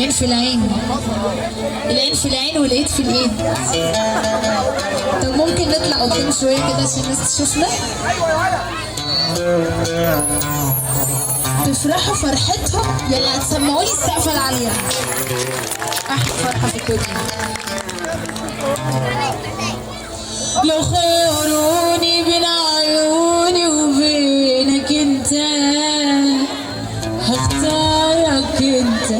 العين في العين، العين في العين والايد في الايد. طب ممكن نطلع قدام شويه كده عشان الناس تشوفنا؟ تفرحوا فرحتهم. يلا هتسمعوا لي السقفه العاليه. احلى فرحه في الدنيا. لو خيروني بين عيوني وبينك انت هختارك انت.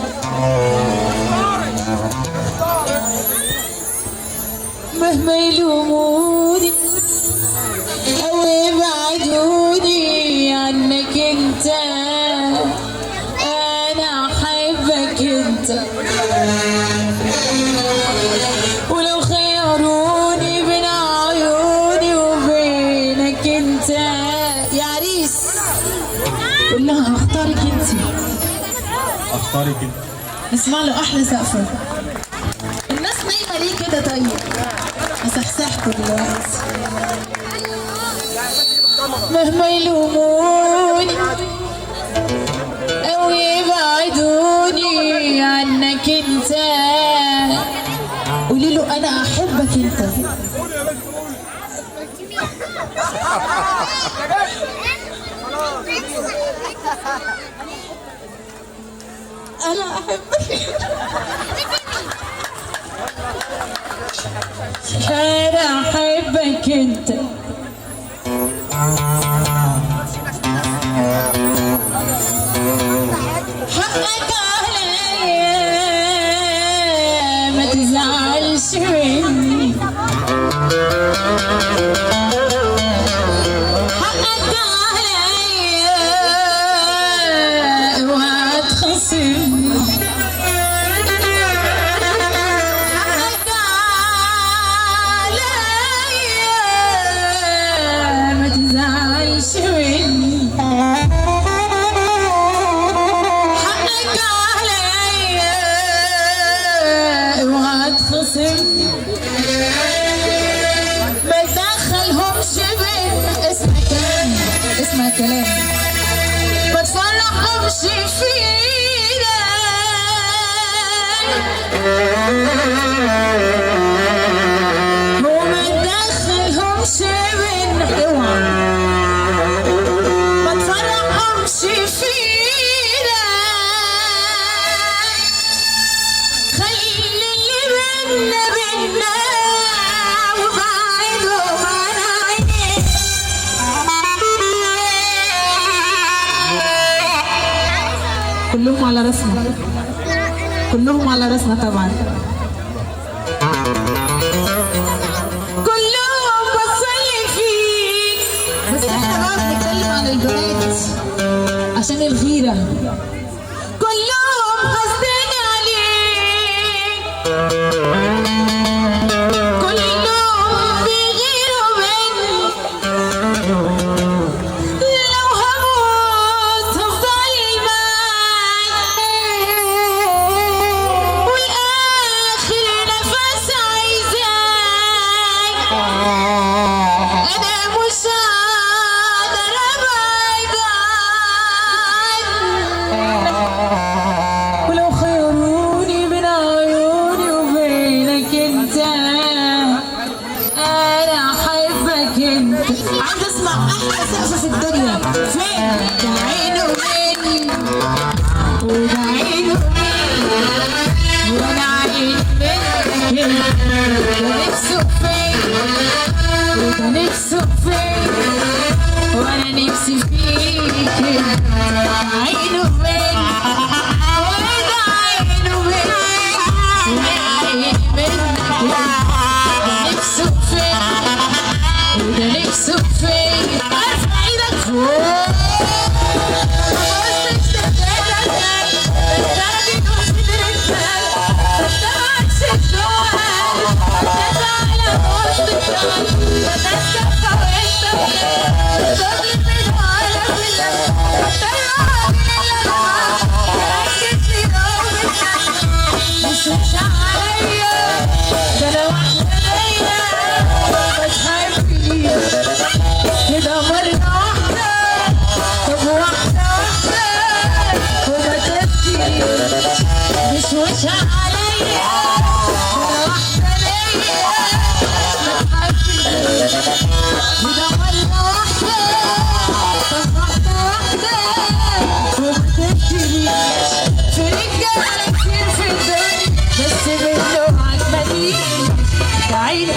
مهما يلوموني او يبعدوني عنك انت انا احبك انت. ولو خيروني بين عيوني وبينك انت يا عريس قول لها هختارك انت. اختارك انت. نسمع له احلى سقفه. الناس نايمه ليه كده؟ طيب هسحسحكوا دلوقتي. مهما يلوموني او يبعدوني عنك انت قولي له انا احبك انت. انا احبك انا احبك انت. حقك عليا ما تزعلش مني. حقك عليا اوعى تخصمني. حقك عليا ما تزعلش مني. ما تدخلهمش بينا. اسمع كلامي اسمع كلامي. ما تفرحهمش فينا وما تدخلهمش بينا. اوعى ما تفرحهمش فينا. خلي اللي بينا بينا وبعدهم عن عينيك. كلهم على راسنا كلهم على راسنا طبعا. كلهم بصلي فيك بس احنا بقى بنتكلم عن البنات عشان الغيرة. كلهم قاصدين عليك كلهم بيغيروا منك. لو هموت هفضل معاك والاخر تشوش عليا انا واحدة ليا ما تحبنيش كده مرة واحدة طب واحدة وما تدينيش في رجالة كتير في الدنيا بس منه عجبانيش يا عيني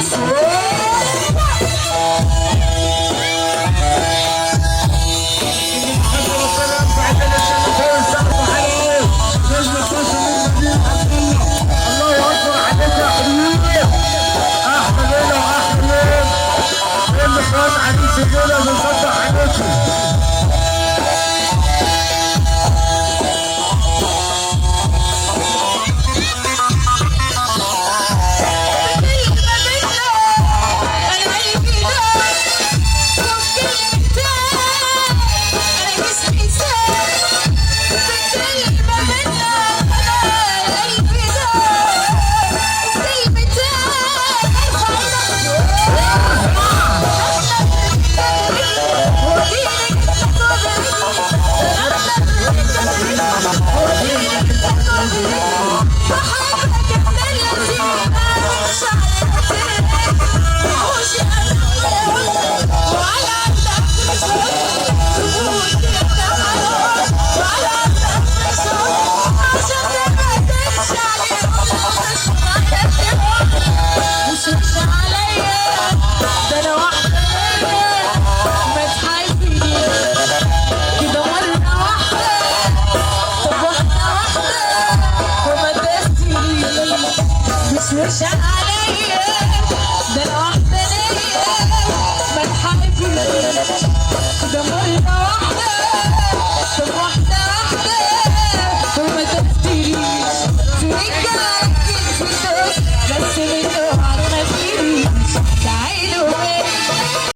Shut up.